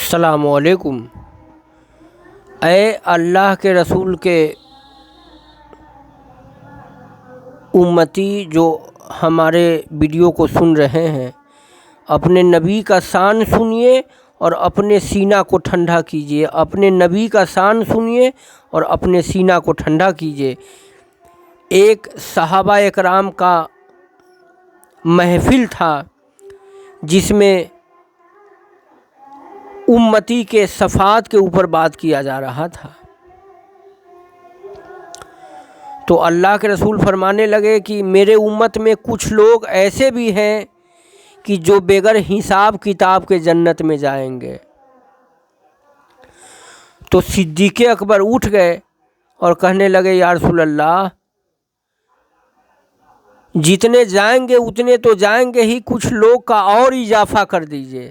السلام علیکم۔ اے اللہ کے رسول کے امتی جو ہمارے ویڈیو کو سن رہے ہیں، اپنے نبی کا شان سنیے اور اپنے سینہ کو ٹھنڈا کیجیے۔ اپنے نبی کا شان سنیے اور اپنے سینہ کو ٹھنڈا کیجیے۔ ایک صحابہ اکرام کا محفل تھا جس میں امتی کے صفات کے اوپر بات کیا جا رہا تھا، تو اللہ کے رسول فرمانے لگے کہ میرے امت میں کچھ لوگ ایسے بھی ہیں کہ جو بغیر حساب کتاب کے جنت میں جائیں گے۔ تو صدیق اکبر اٹھ گئے اور کہنے لگے یا رسول اللہ، جتنے جائیں گے اتنے تو جائیں گے ہی، کچھ لوگ کا اور اضافہ کر دیجئے۔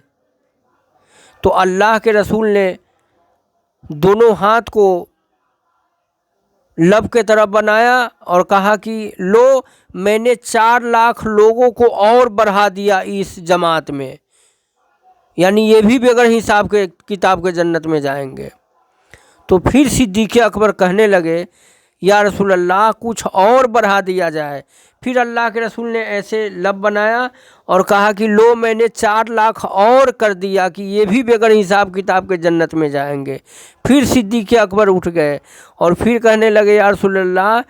تو اللہ کے رسول نے دونوں ہاتھ کو لب کے طرف بنایا اور کہا کہ لو، میں نے 4 لاکھ لوگوں کو اور بڑھا دیا اس جماعت میں، یعنی یہ بھی بغیر حساب کے کتاب کے جنت میں جائیں گے۔ تو پھر صدیق اکبر کہنے لگے یا رسول اللہ، کچھ اور بڑھا دیا جائے۔ پھر اللہ کے رسول نے ایسے لب بنایا اور کہا کہ لو، میں نے 4 لاکھ اور کر دیا کہ یہ بھی بغیر حساب کتاب کے جنت میں جائیں گے۔ پھر صدیق اکبر اٹھ گئے اور پھر کہنے لگے یا رسول اللہ،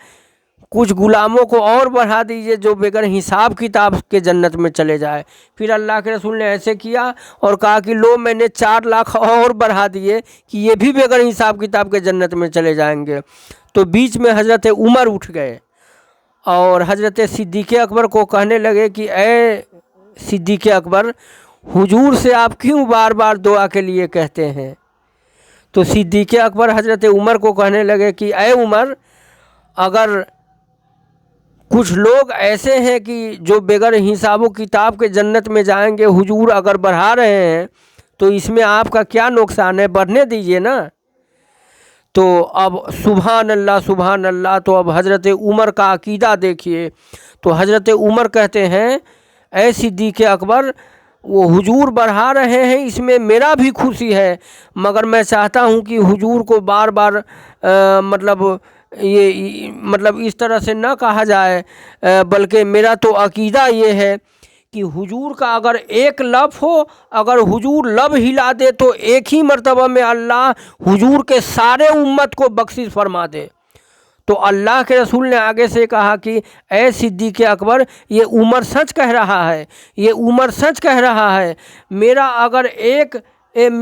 کچھ غلاموں کو اور بڑھا دیجئے جو بغیر حساب کتاب کے جنت میں چلے جائے۔ پھر اللہ کے رسول نے ایسے کیا اور کہا کہ لو، میں نے 4 لاکھ اور بڑھا دیے کہ یہ بھی بغیر حساب کتاب کے جنت میں چلے جائیں گے۔ تو بیچ میں حضرت عمر اٹھ گئے اور حضرت صدیق اکبر کو کہنے لگے کہ اے صدیق اکبر، حضور سے آپ کیوں بار بار دعا کے لیے کہتے ہیں؟ تو صدیق اکبر حضرت عمر کو کہنے لگے کہ اے عمر، اگر کچھ لوگ ایسے ہیں کہ جو بغیر حساب و کتاب کے جنت میں جائیں گے، حضور اگر بڑھا رہے ہیں تو اس میں آپ کا کیا نقصان ہے؟ بڑھنے دیجئے نا۔ تو اب سبحان اللہ سبحان اللہ، تو اب حضرت عمر کا عقیدہ دیکھیے۔ تو حضرت عمر کہتے ہیں اے صدیق اکبر، وہ حضور بڑھا رہے ہیں، اس میں میرا بھی خوشی ہے، مگر میں چاہتا ہوں کہ حضور کو بار بار مطلب اس طرح سے نہ کہا جائے، بلکہ میرا تو عقیدہ یہ ہے کہ حضور کا اگر ایک لب ہو، اگر حضور لب ہلا دے تو ایک ہی مرتبہ میں اللہ حضور کے سارے امت کو بخشش فرما دے۔ تو اللہ کے رسول نے آگے سے کہا کہ اے صدیق اکبر، یہ عمر سچ کہہ رہا ہے، یہ عمر سچ کہہ رہا ہے۔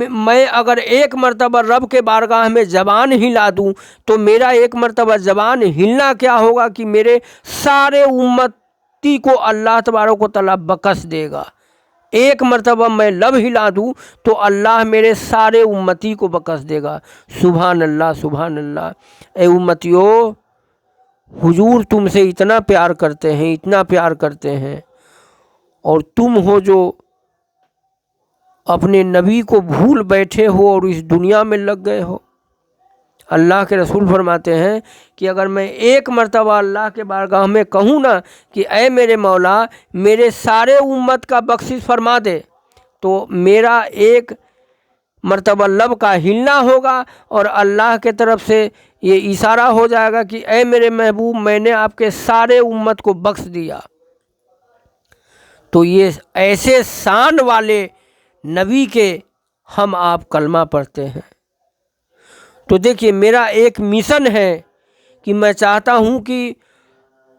میں اگر ایک مرتبہ رب کے بارگاہ میں زبان ہلا دوں تو میرا ایک مرتبہ زبان ہلنا کیا ہوگا کہ میرے سارے امتی کو اللہ تبارک و تعالیٰ بخش دے گا۔ ایک مرتبہ میں لب ہلا دوں تو اللہ میرے سارے امتی کو بخش دے گا۔ سبحان اللہ سبحان اللہ۔ اے امتیو، حضور تم سے اتنا پیار کرتے ہیں، اتنا پیار کرتے ہیں، اور تم ہو جو اپنے نبی کو بھول بیٹھے ہو اور اس دنیا میں لگ گئے ہو۔ اللہ کے رسول فرماتے ہیں کہ اگر میں ایک مرتبہ اللہ کے بارگاہ میں کہوں نا کہ اے میرے مولا، میرے سارے امت کا بخشش فرما دے، تو میرا ایک مرتبہ لب کا ہلنا ہوگا اور اللہ کے طرف سے یہ اشارہ ہو جائے گا کہ اے میرے محبوب، میں نے آپ کے سارے امت کو بخش دیا۔ تو یہ ایسے شان والے نبی کے ہم آپ کلمہ پڑھتے ہیں۔ تو دیکھیے، میرا ایک مشن ہے کہ میں چاہتا ہوں کہ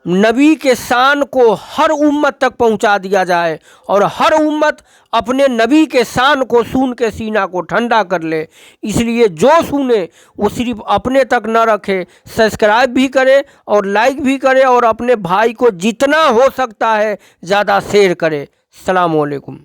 نبی کے شان کو ہر امت تک پہنچا دیا جائے اور ہر امت اپنے نبی کے شان کو سن کے سینہ کو ٹھنڈا کر لے۔ اس لیے جو سنے وہ صرف اپنے تک نہ رکھے، سبسکرائب بھی کرے اور لائک بھی کرے اور اپنے بھائی کو جتنا ہو سکتا ہے زیادہ شیئر کرے۔ السلام علیکم۔